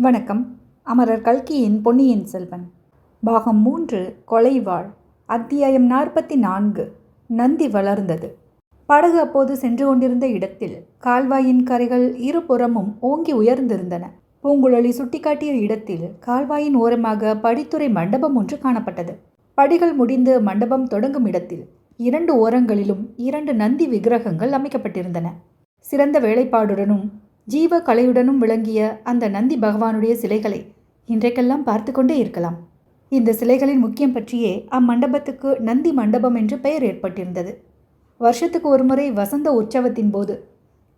வணக்கம். அமரர் கல்கியின் பொன்னியின் செல்வன் பாகம் 3 கொலைவாள். அத்தியாயம் 44. நந்தி வளர்ந்தது. படகு அப்போது சென்று கொண்டிருந்த இடத்தில் கால்வாயின் கரைகள் இருபுறமும் ஓங்கி உயர்ந்திருந்தன. பூங்குழலி சுட்டிக்காட்டிய இடத்தில் கால்வாயின் ஓரமாக படித்துறை மண்டபம் ஒன்று காணப்பட்டது. படிகள் முடிந்து மண்டபம் தொடங்கும் இடத்தில் 2 ஓரங்களிலும் 2 நந்தி விக்கிரகங்கள் அமைக்கப்பட்டிருந்தன. சிறந்த வேலைப்பாடுடனும் ஜீவ கலையுடனும் விளங்கிய அந்த நந்தி பகவானுடைய சிலைகளை இன்றைக்கெல்லாம் பார்த்து கொண்டே இருக்கலாம். இந்த சிலைகளின் முக்கியம் பற்றியே அம்மண்டபத்துக்கு நந்தி மண்டபம் என்று பெயர் ஏற்பட்டிருந்தது. வருஷத்துக்கு ஒருமுறை வசந்த உற்சவத்தின் போது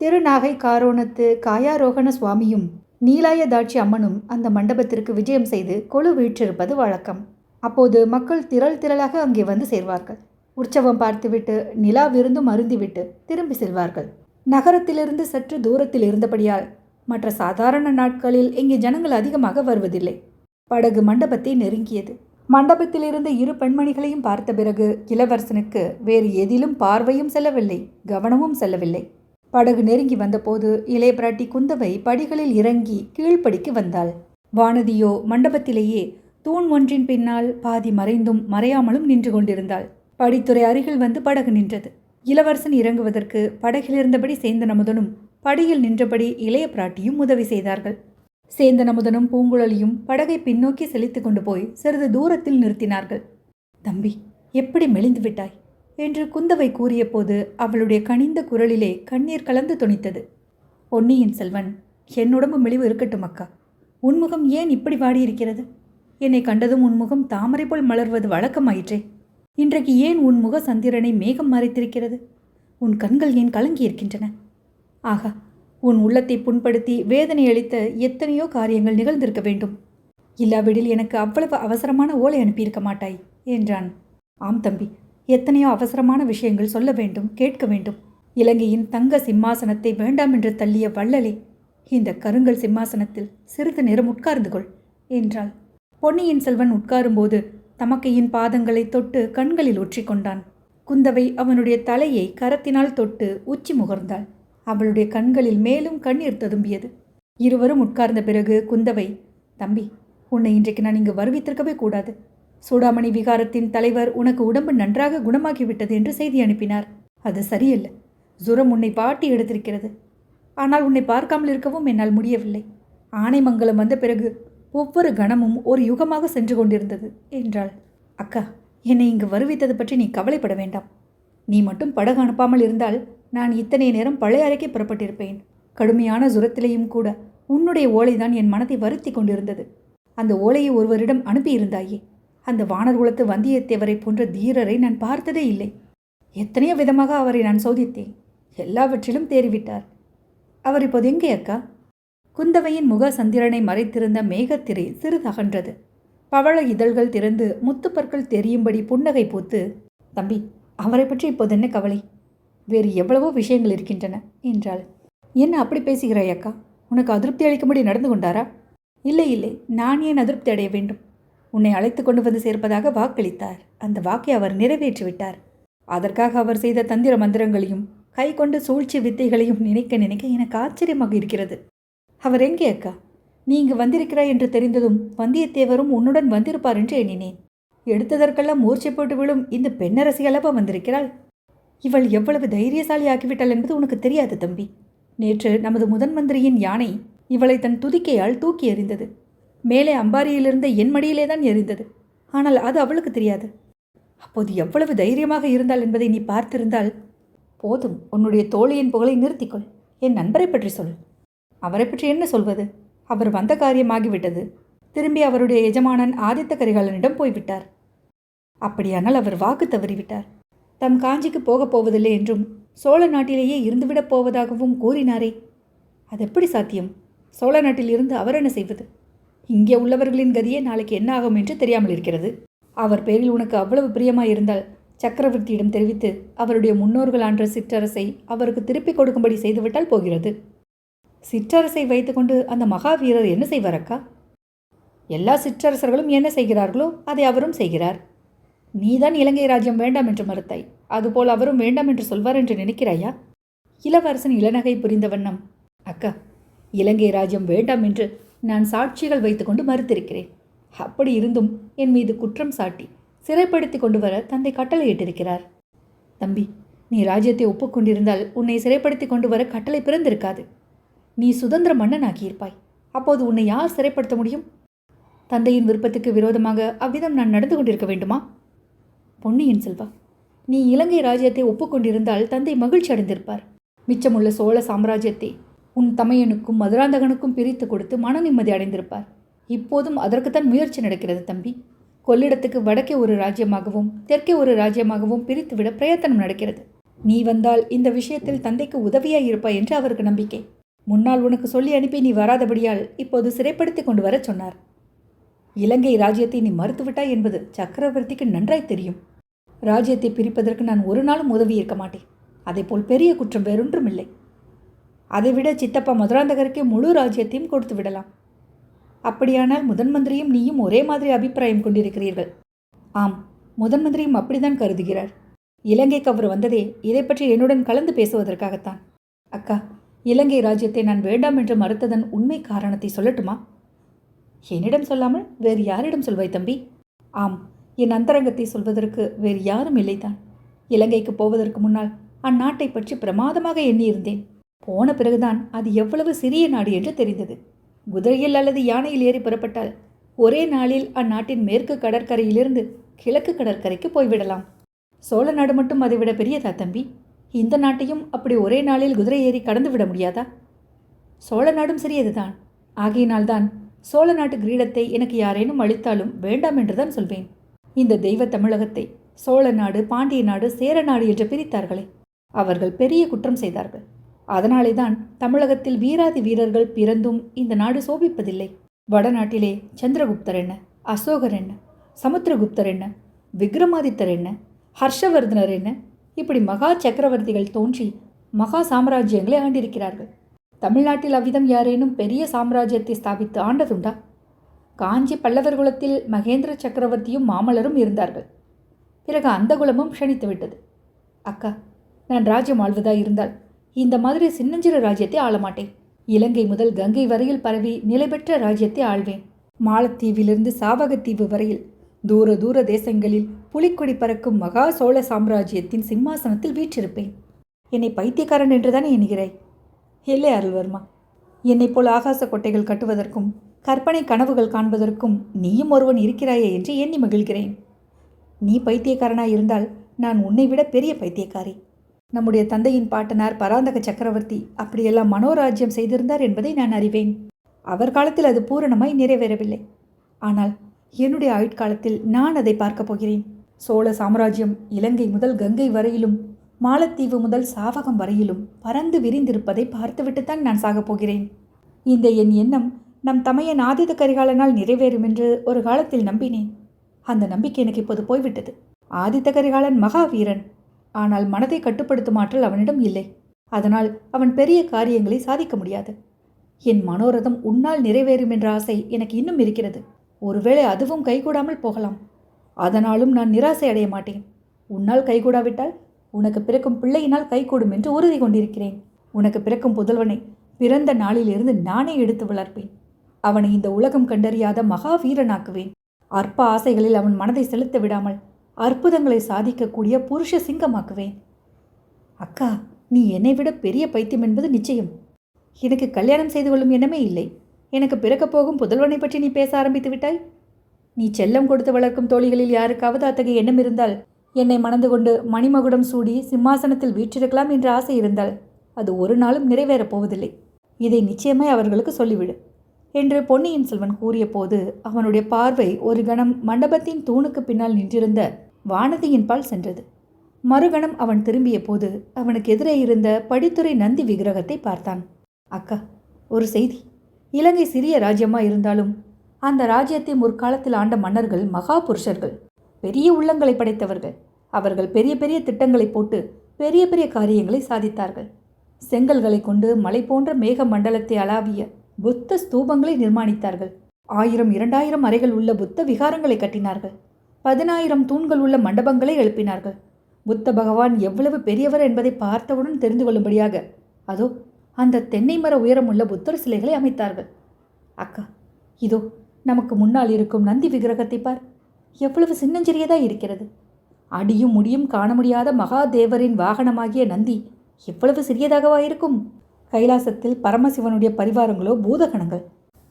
திருநாகை காரோணத்து காயாரோகண சுவாமியும் நீலாயதாட்சி அம்மனும் அந்த மண்டபத்திற்கு விஜயம் செய்து கொலு வீற்றிருப்பது வழக்கம். அப்போது மக்கள் திரள் திரளாக அங்கே வந்து சேர்வார்கள். உற்சவம் பார்த்துவிட்டு நிலா விருந்தும் அருந்திவிட்டு திரும்பி செல்வார்கள். நகரத்திலிருந்து சற்று தூரத்தில் இருந்தபடியால் மற்ற சாதாரண நாட்களில் இங்கே ஜனங்கள் அதிகமாக வருவதில்லை. படகு மண்டபத்தை நெருங்கியது. மண்டபத்திலிருந்து 2 பெண்மணிகளையும் பார்த்த பிறகு இளவரசனுக்கு வேறு எதிலும் பார்வையும் செல்லவில்லை, கவனமும் செல்லவில்லை. படகு நெருங்கி வந்தபோது இளைய பிராட்டி குந்தவை படிகளில் இறங்கி கீழ்ப்படிக்கு வந்தாள். வானதியோ மண்டபத்திலேயே தூண் ஒன்றின் பின்னால் பாதி மறைந்தும் மறையாமலும் நின்று கொண்டிருந்தாள். படித்துறை அருகில் வந்து படகு நின்றது. இளவரசன் இறங்குவதற்கு படகிலிருந்தபடி சேந்தன் அமுதனும் படியில் நின்றபடி இளைய பிராட்டியும் உதவி செய்தார்கள். சேந்தன் அமுதனும் பூங்குழலியும் படகை பின்னோக்கி செலுத்து கொண்டு போய் சிறிது தூரத்தில் நிறுத்தினார்கள். தம்பி, எப்படி மெலிந்து விட்டாய் என்று குந்தவை கூறிய போது அவளுடைய கனிந்த குரலிலே கண்ணீர் கலந்து தொனித்தது. பொன்னியின் செல்வன், என் உடம்பு மெலிவு இருக்கட்டும் அக்கா. உன்முகம் ஏன் இப்படி வாடியிருக்கிறது? என்னை கண்டதும் உன்முகம் தாமரை போல் மலர்வது வழக்கமாயிற்றே. இன்றைக்கு ஏன் உன் முக சந்திரனை மேகம் மறைத்திருக்கிறது? உன் கண்கள் ஏன் கலங்கியிருக்கின்றன? ஆகா, உன் உள்ளத்தை புண்படுத்தி வேதனை அளித்த எத்தனையோ காரியங்கள் நிகழ்ந்திருக்க வேண்டும். இல்லாவிடில் எனக்கு அவ்வளவு அவசரமான ஓலை அனுப்பியிருக்க மாட்டாய் என்றான். ஆம் தம்பி, எத்தனையோ அவசரமான விஷயங்கள் சொல்ல வேண்டும், கேட்க வேண்டும். இலங்கையின் தங்க சிம்மாசனத்தை வேண்டாம் என்று தள்ளிய வள்ளலே, இந்த கருங்கல் சிம்மாசனத்தில் சிறிது நேரம் உட்கார்ந்து கொள் என்றாள். பொன்னியின் செல்வன் உட்காரும்போது தமக்கையின் பாதங்களை தொட்டு கண்களில் ஒற்றிக்கொண்டான். குந்தவை அவனுடைய தலையை கரத்தினால் தொட்டு உச்சி முகர்ந்தாள். அவளுடைய கண்களில் மேலும் கண்ணீர் ததும்பியது. இருவரும் உட்கார்ந்த பிறகு குந்தவை, தம்பி, உன்னை இன்றைக்கு நான் இங்கு வருவித்திருக்கவே கூடாது. சூடாமணி விகாரத்தின் தலைவர் உனக்கு உடம்பு நன்றாக குணமாகிவிட்டது என்று செய்தி அனுப்பினார். அது சரியல்ல. ஜுரம் உன்னை பாட்டி எடுத்திருக்கிறது. ஆனால் உன்னை பார்க்காமல் இருக்கவும் என்னால் முடியவில்லை. ஆனைமங்கலம் வந்த பிறகு ஒவ்வொரு கணமும் ஒரு யுகமாக சென்று கொண்டிருந்தது என்றாள். அக்கா, என்னை இங்கு வருவித்தது பற்றி நீ கவலைப்பட வேண்டாம். நீ மட்டும் படகு அனுப்பாமல் இருந்தால் நான் இத்தனை நேரம் பழைய அறைக்கு புறப்பட்டிருப்பேன். கடுமையான ஜுரத்திலேயும் கூட உன்னுடைய ஓலைதான் என் மனதை வருத்தி கொண்டிருந்தது. அந்த ஓலையை ஒருவரிடம் அனுப்பியிருந்தாயே. அந்த வானர் குலத்து வந்தியத்தேவரை போன்ற தீரரை நான் பார்த்ததே இல்லை. எத்தனையோ விதமாக அவரை நான் சோதித்தேன். எல்லாவற்றிலும் தேறிவிட்டார். அவர் இப்போது எங்கே அக்கா? குந்தவையின் முக சந்திரனை மறைத்திருந்த மேகத்திரை சிறிதகன்றது. பவள இதழ்கள் திறந்து முத்துப்பற்கள் தெரியும்படி புன்னகை பூத்து, தம்பி, அவரை பற்றி இப்போது என்ன கவலை? வேறு எவ்வளவோ விஷயங்கள் இருக்கின்றன என்றாள். என்ன அப்படி பேசுகிறாய் அக்கா? உனக்கு அதிருப்தி அளிக்கும்படி நடந்து கொண்டாரா? இல்லை இல்லை, நான் ஏன் அதிருப்தி அடைய வேண்டும்? உன்னை அழைத்து கொண்டு வந்து சேர்ப்பதாக வாக்களித்தார். அந்த வாக்கை அவர் நிறைவேற்றிவிட்டார். அதற்காக அவர் செய்த தந்திர மந்திரங்களையும் கை கொண்டு சூழ்ச்சி வித்தைகளையும் நினைக்க நினைக்க எனக்கு ஆச்சரியமாக இருக்கிறது. அவர் எங்கே அக்கா? நீ இங்கு வந்திருக்கிறாய் என்று தெரிந்ததும் வந்தியத்தேவரும் உன்னுடன் வந்திருப்பார் என்று எண்ணினேன். எடுத்ததற்கெல்லாம் மூர்ச்சை போட்டு விழும் இந்த பெண்ணரசி அளவா வந்திருக்கிறாள். இவள் எவ்வளவு தைரியசாலி ஆக்கிவிட்டாள் என்பது உனக்கு தெரியாது தம்பி. நேற்று நமது முதன் மந்திரியின் யானை இவளை தன் துதிக்கையால் தூக்கி எறிந்தது. மேலே அம்பாரியிலிருந்த என் மடியிலே தான் எறிந்தது. ஆனால் அது அவளுக்கு தெரியாது. அப்போது எவ்வளவு தைரியமாக இருந்தாள் என்பதை நீ பார்த்திருந்தால். போதும், உன்னுடைய தோழியின் புகழை நிறுத்திக்கொள். என் நண்பரை பற்றி சொல். அவரை பற்றி என்ன சொல்வது? அவர் வந்த காரியமாகிவிட்டது. திரும்பி அவருடைய எஜமானன் ஆதித்த கரிகாலனிடம் போய்விட்டார். அப்படியானால் அவர் வாக்கு தவறிவிட்டார். தம் காஞ்சிக்கு போகப் போவதில்லை என்றும் சோழ நாட்டிலேயே இருந்துவிடப் போவதாகவும் கூறினாரே. அது எப்படி சாத்தியம்? சோழ நாட்டில் இருந்து அவர் என்ன செய்வது? இங்கே உள்ளவர்களின் கதியே நாளைக்கு என்ன ஆகும் என்று தெரியாமல் இருக்கிறது. அவர் பேரில் உனக்கு அவ்வளவு பிரியமாயிருந்தால் சக்கரவர்த்தியிடம் தெரிவித்து அவருடைய முன்னோர்கள் ஆன்ற சிற்றரசை அவருக்கு திருப்பிக் கொடுக்கும்படி செய்துவிட்டால் போகிறது. சிற்றரசை வைத்துக்கொண்டு அந்த மகாவீரர் என்ன செய்வார் அக்கா? எல்லா சிற்றரசர்களும் என்ன செய்கிறார்களோ அதை அவரும் செய்கிறார். நீதான் இலங்கை ராஜ்யம் வேண்டாம் என்று மறுத்தாய். அதுபோல் அவரும் வேண்டாம் என்று சொல்வார் என்று நினைக்கிறாயா? இளவரசன் இளநகை புரிந்த வண்ணம், அக்கா, இலங்கை ராஜ்யம் வேண்டாம் என்று நான் சாட்சிகள் வைத்துக்கொண்டு மறுத்திருக்கிறேன். அப்படி இருந்தும் என் மீது குற்றம் சாட்டி சிறைப்படுத்தி கொண்டு வர தந்தை கட்டளையிட்டிருக்கிறார். தம்பி, நீ ராஜ்யத்தை ஒப்புக்கொண்டிருந்தால் உன்னை சிறைப்படுத்தி கொண்டு வர கட்டளை பிறந்திருக்காது. நீ சுதந்திர மன்னனாக்கியிருப்பாய். அப்போது உன்னை யார் சிறைப்படுத்த முடியும்? தந்தையின் விருப்பத்துக்கு விரோதமாக அவ்விதம் நான் நடந்து கொண்டிருக்க வேண்டுமா? பொன்னியின் செல்வா, நீ இலங்கை ராஜ்யத்தை ஒப்புக்கொண்டிருந்தால் தந்தை மகிழ்ச்சி அடைந்திருப்பார். மிச்சமுள்ள சோழ சாம்ராஜ்யத்தை உன் தமையனுக்கும் மதுராந்தகனுக்கும் பிரித்து கொடுத்து மன நிம்மதி அடைந்திருப்பார். இப்போதும் அதற்குத்தான் முயற்சி நடக்கிறது தம்பி. கொள்ளிடத்துக்கு வடக்கே ஒரு ராஜ்யமாகவும் தெற்கே ஒரு ராஜ்யமாகவும் பிரித்துவிட பிரயத்தனம் நடக்கிறது. நீ வந்தால் இந்த விஷயத்தில் தந்தைக்கு உதவியாய் இருப்பாய் என்று அவருக்கு நம்பிக்கை. முன்னால் உனக்கு சொல்லி அனுப்பி நீ வராதபடியால் இப்போது சிறைப்படுத்தி கொண்டு வரச் சொன்னார். இலங்கை ராஜ்யத்தை நீ மறுத்துவிட்டாய் என்பது சக்கரவர்த்திக்கு நன்றாய் தெரியும். ராஜ்யத்தை பிரிப்பதற்கு நான் ஒரு நாளும் உதவி இருக்க மாட்டேன். அதேபோல் பெரிய குற்றம் வேறொன்றும் இல்லை. அதைவிட சித்தப்பா மதுராந்தகருக்கே முழு ராஜ்யத்தையும் கொடுத்து விடலாம். அப்படியானால் முதன் மந்திரியும் நீயும் ஒரே மாதிரி அபிப்பிராயம் கொண்டிருக்கிறீர்கள். ஆம், முதன் மந்திரியும் அப்படித்தான் கருதுகிறார். இலங்கைக்கு அவர் வந்ததே இதை பற்றி என்னுடன் கலந்து பேசுவதற்காகத்தான். அக்கா, இலங்கை ராஜ்யத்தை நான் வேண்டாம் என்று மறுத்ததன் உண்மை காரணத்தை சொல்லட்டுமா? என்னிடம் சொல்லாமல் வேறு யாரிடம் சொல்வாய் தம்பி? ஆம், என் அந்தரங்கத்தை சொல்வதற்கு வேறு யாரும் இல்லைதான். இலங்கைக்கு போவதற்கு முன்னால் அந்நாட்டை பற்றி பிரமாதமாக எண்ணியிருந்தேன். போன பிறகுதான் அது எவ்வளவு சிறிய நாடு என்று தெரிந்தது. குதிரையில் அல்லது யானையில் ஏறி புறப்பட்டால் ஒரே நாளில் அந்நாட்டின் மேற்கு கடற்கரையிலிருந்து கிழக்கு கடற்கரைக்கு போய்விடலாம். சோழ நாடு மட்டும் அதை விட பெரியதா தம்பி? இந்த நாட்டையும் அப்படி ஒரே நாளில் குதிரை ஏறி கடந்து விட முடியாதா? சோழ நாடும் சிறியதுதான். ஆகையினால்தான் சோழ நாட்டு கிரீடத்தை எனக்கு யாரேனும் அளித்தாலும் வேண்டாம் என்றுதான் சொல்வேன். இந்த தெய்வ தமிழகத்தை சோழ நாடு, பாண்டிய நாடு, சேர நாடு என்று பிரித்தார்களே, அவர்கள் பெரிய குற்றம் செய்தார்கள். அதனாலே தான் தமிழகத்தில் வீராதி வீரர்கள் பிறந்தும் இந்த நாடு சோபிப்பதில்லை. வடநாட்டிலே சந்திரகுப்தர் என்ன, அசோகர் என்ன, சமுத்திரகுப்தர் என்ன, விக்ரமாதித்தர் என்ன, ஹர்ஷவர்தனர் என்ன, இப்படி மகா சக்கரவர்த்திகள் தோன்றி மகா சாம்ராஜ்யங்களை ஆண்டிருக்கிறார்கள். தமிழ்நாட்டில் அவ்விதம் யாரேனும் பெரிய சாம்ராஜ்யத்தை ஸ்தாபித்து ஆண்டதுண்டா? காஞ்சி பல்லவர் குலத்தில் மகேந்திர சக்கரவர்த்தியும் மாமல்லரும் இருந்தார்கள். பிறகு அந்த குலமும் க்ஷணித்து விட்டது. அக்கா, நான் ராஜ்யம் ஆள்வதாய் இருந்தால் இந்த மாதிரி சின்னஞ்சிறு ராஜ்யத்தை ஆளமாட்டேன். இலங்கை முதல் கங்கை வரையில் பரவி நிலை பெற்ற ராஜ்யத்தை ஆள்வேன். மாலத்தீவிலிருந்து சாவகத்தீவு வரையில் தூர தூர தேசங்களில் புலிக்கொடி பறக்கும் மகா சோழ சாம்ராஜ்யத்தின் சிம்மாசனத்தில் வீற்றிருப்பேன். என்னை பைத்தியக்காரன் என்றுதானே எண்ணுகிறாய்? இல்லை அருள்வர்மா, என்னைப் போல் ஆகாச கொட்டைகள் கட்டுவதற்கும் கற்பனை கனவுகள் காண்பதற்கும் நீயும் ஒருவன் இருக்கிறாயே என்று எண்ணி மகிழ்கிறேன். நீ பைத்தியக்காரனாய் இருந்தால் நான் உன்னை விட பெரிய பைத்தியக்காரி. நம்முடைய தந்தையின் பாட்டனார் பராந்தக சக்கரவர்த்தி அப்படியெல்லாம் மனோராஜ்யம் செய்திருந்தார் என்பதை நான் அறிவேன். அவர் காலத்தில் அது பூரணமாய் நிறைவேறவில்லை. ஆனால் என்னுடைய ஆயுட்காலத்தில் நான் அதை பார்க்கப் போகிறேன். சோழ சாம்ராஜ்யம் இலங்கை முதல் கங்கை வரையிலும் மாலத்தீவு முதல் சாவகம் வரையிலும் பறந்து விரிந்திருப்பதை பார்த்துவிட்டுத்தான் நான் சாகப் போகிறேன். இந்த என் எண்ணம் நம் தமையன் ஆதித்த கரிகாலனால் நிறைவேறும் என்று ஒரு காலத்தில் நம்பினேன். அந்த நம்பிக்கை எனக்கு இப்போது போய்விட்டது. ஆதித்த கரிகாலன் மகாவீரன். ஆனால் மனதை கட்டுப்படுத்தும் ஆற்றல் அவனிடம் இல்லை. அதனால் அவன் பெரிய காரியங்களை சாதிக்க முடியாது. என் மனோரதம் உன்னால் நிறைவேறும் என்ற ஆசை எனக்கு இன்னும் இருக்கிறது. ஒருவேளை அதுவும் கைகூடாமல் போகலாம். அதனாலும் நான் நிராசை அடைய மாட்டேன். உன்னால் கைகூடாவிட்டால் உனக்கு பிறக்கும் பிள்ளையினால் கைகூடும் என்று உறுதி கொண்டிருக்கிறேன். உனக்கு பிறக்கும் புதல்வனை பிறந்த நாளிலிருந்து நானே எடுத்து வளர்ப்பேன். அவனை இந்த உலகம் கண்டறியாத மகாவீரனாக்குவேன். அற்ப ஆசைகளில் அவன் மனதை செலுத்த விடாமல் அற்புதங்களை சாதிக்கக்கூடிய புருஷ சிங்கமாக்குவேன். அக்கா, நீ என்னை விட பெரிய பைத்தியம் என்பது நிச்சயம். எனக்கு கல்யாணம் செய்து கொள்ளும் எண்ணமே இல்லை. எனக்கு பிறக்கப் போகும் புதல்வனை பற்றி நீ பேச ஆரம்பித்து விட்டாய். நீ செல்லம் கொடுத்து வளர்க்கும் தோழிகளில் யாருக்காவது அத்தகைய எண்ணம் இருந்தால், என்னை மணந்து கொண்டு மணிமகுடம் சூடி சிம்மாசனத்தில் வீற்றிருக்கலாம் என்ற ஆசை இருந்தால் அது ஒரு நாளும் நிறைவேறப் போவதில்லை. இதை நிச்சயமாய் அவர்களுக்கு சொல்லிவிடு என்று பொன்னியின் செல்வன் கூறிய போது அவனுடைய பார்வை ஒரு கணம் மண்டபத்தின் தூணுக்கு பின்னால் நின்றிருந்த வானதியின் பால் சென்றது. மறுகணம் அவன் திரும்பிய போது அவனுக்கு எதிரே இருந்த படித்துறை நந்தி விக்கிரகத்தை பார்த்தான். அக்கா, ஒரு செய்தி. இலங்கை சிறிய ராஜ்யமாக இருந்தாலும் அந்த ராஜ்யத்தை முற்காலத்தில் ஆண்ட மன்னர்கள் மகா புருஷர்கள், பெரிய உள்ளங்களை படைத்தவர்கள். அவர்கள் பெரிய பெரிய திட்டங்களை போட்டு பெரிய பெரிய காரியங்களை சாதித்தார்கள். செங்கல்களை கொண்டு மலை போன்ற மேக மண்டலத்தை அளாவிய புத்த ஸ்தூபங்களை நிர்மாணித்தார்கள். 1000 2000 அறைகள் உள்ள புத்த விகாரங்களை கட்டினார்கள். 10000 தூண்கள் உள்ள மண்டபங்களை எழுப்பினார்கள். புத்த பகவான் எவ்வளவு பெரியவர் என்பதை பார்த்தவுடன் தெரிந்து கொள்ளும்படியாக அதோ அந்த தென்னை மர உயரம் உள்ள புத்தர் சிலைகளை அமைத்தார்கள். அக்கா, இதோ நமக்கு முன்னால் இருக்கும் நந்தி விக்கிரகத்தை பார், எவ்வளவு சின்னஞ்சிறியதாக இருக்கிறது. அடியும் முடியும் காண முடியாத மகாதேவரின் வாகனமாகிய நந்தி எவ்வளவு சிறியதாகவா இருக்கும்? கைலாசத்தில் பரமசிவனுடைய பரிவாரங்களோ பூதகணங்கள்.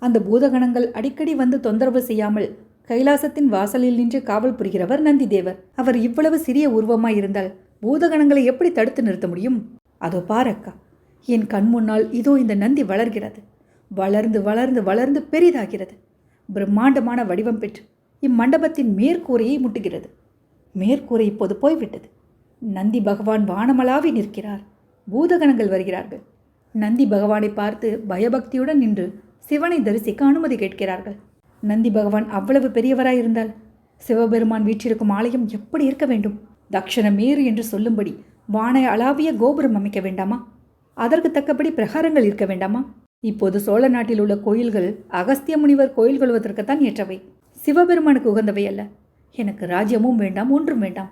அந்த பூதகணங்கள் அடிக்கடி வந்து தொந்தரவு செய்யாமல் கைலாசத்தின் வாசலில் நின்று காவல் புரிகிறவர் நந்தி தேவர். அவர் இவ்வளவு சிறிய உருவமாய் இருந்தால் பூதகணங்களை எப்படி தடுத்து நிறுத்த முடியும்? அதோ பாரக்கா, என் கண் முன்னால் இதோ இந்த நந்தி வளர்கிறது. வளர்ந்து வளர்ந்து வளர்ந்து பெரிதாகிறது. பிரம்மாண்டமான வடிவம் பெற்று இம்மண்டபத்தின் மேற்கூரையை முட்டுகிறது. மேற்கூரை இப்போது போய்விட்டது. நந்தி பகவான் வானமளாவி நிற்கிறார். பூதகணங்கள் வருகிறார்கள். நந்தி பகவானை பார்த்து பயபக்தியுடன் நின்று சிவனை தரிசிக்க அனுமதி கேட்கிறார்கள். நந்தி பகவான் அவ்வளவு பெரியவராயிருந்தால் சிவபெருமான் வீற்றிருக்கும் ஆலயம் எப்படி இருக்க வேண்டும்? தக்ஷணமேரு என்று சொல்லும்படி வானை அளாவிய கோபுரம் அமைக்க வேண்டாமா? அதற்கு தக்கபடி பிரகாரங்கள் இருக்க வேண்டாமா? இப்போது சோழ நாட்டில் உள்ள கோயில்கள் அகஸ்திய முனிவர் கோயில் கொள்வதற்குத்தான் ஏற்றவை, சிவபெருமானுக்கு உகந்தவை அல்ல. எனக்கு ராஜ்யமும் வேண்டாம், ஒன்றும் வேண்டாம்.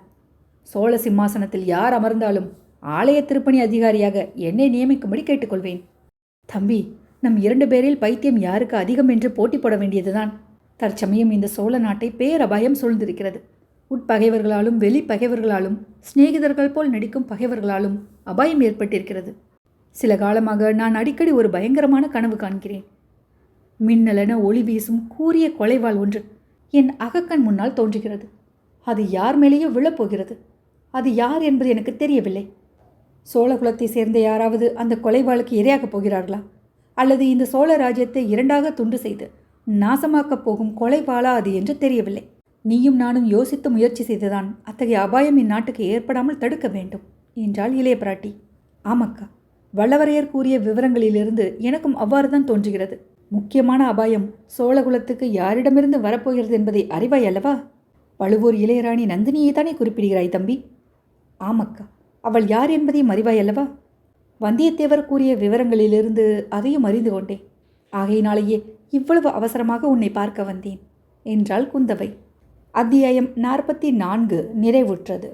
சோழ சிம்மாசனத்தில் யார் அமர்ந்தாலும் ஆலய திருப்பணி அதிகாரியாக என்னை நியமிக்கும்படி கேட்டுக்கொள்வேன். தம்பி, நம் 2 பேரில் பைத்தியம் யாருக்கு அதிகம் என்று போட்டி போட வேண்டியதுதான். தற்சமயம் இந்த சோழ நாட்டை பேரபாயம் சூழ்ந்திருக்கிறது. உட்பகைவர்களாலும் வெளிப்பகைவர்களாலும் சிநேகிதர்கள் போல் நடிக்கும் பகைவர்களாலும் அபாயம் ஏற்பட்டிருக்கிறது. சில காலமாக நான் அடிக்கடி ஒரு பயங்கரமான கனவு காண்கிறேன். மின்னலென ஒளி வீசும் கூரிய கொலைவாள் ஒன்று என் அகக்கண் முன்னால் தோன்றுகிறது. அது யார் மேலேயோ விழப்போகிறது. அது யார் என்பது எனக்கு தெரியவில்லை. சோழகுலத்தை சேர்ந்த யாராவது அந்த கொலைவாளுக்கு இரையாகப் போகிறார்களா? அல்லது இந்த சோழ ராஜ்யத்தை 2ஆக துண்டு செய்து நாசமாக்கப் போகும் கொலைவாளா அது என்று தெரியவில்லை. நீயும் நானும் யோசித்து முயற்சி செய்துதான் அத்தகைய அபாயம் இந்நாட்டுக்கு ஏற்படாமல் தடுக்க வேண்டும் என்றாள் இளைய பிராட்டி. ஆமக்கா, வல்லவரையர் கூறிய விவரங்களிலிருந்து எனக்கும் அவ்வாறுதான் தோன்றுகிறது. முக்கியமான அபாயம் சோழகுலத்துக்கு யாரிடமிருந்து வரப்போகிறது என்பதை அறிவாய் அல்லவா? பழுவூர் இளையராணி நந்தினியை தானே குறிப்பிடுகிறாய் தம்பி? ஆமக்கா, அவள் யார் என்பதையும் அறிவாய் அல்லவா? வந்தியத்தேவர் கூறிய விவரங்களிலிருந்து அதையும் அறிந்து கொண்டேன். ஆகையினாலேயே இவ்வளவு அவசரமாக உன்னை பார்க்க வந்தேன் என்றாள் குந்தவை. அத்தியாயம் 44 நிறைவுற்றது.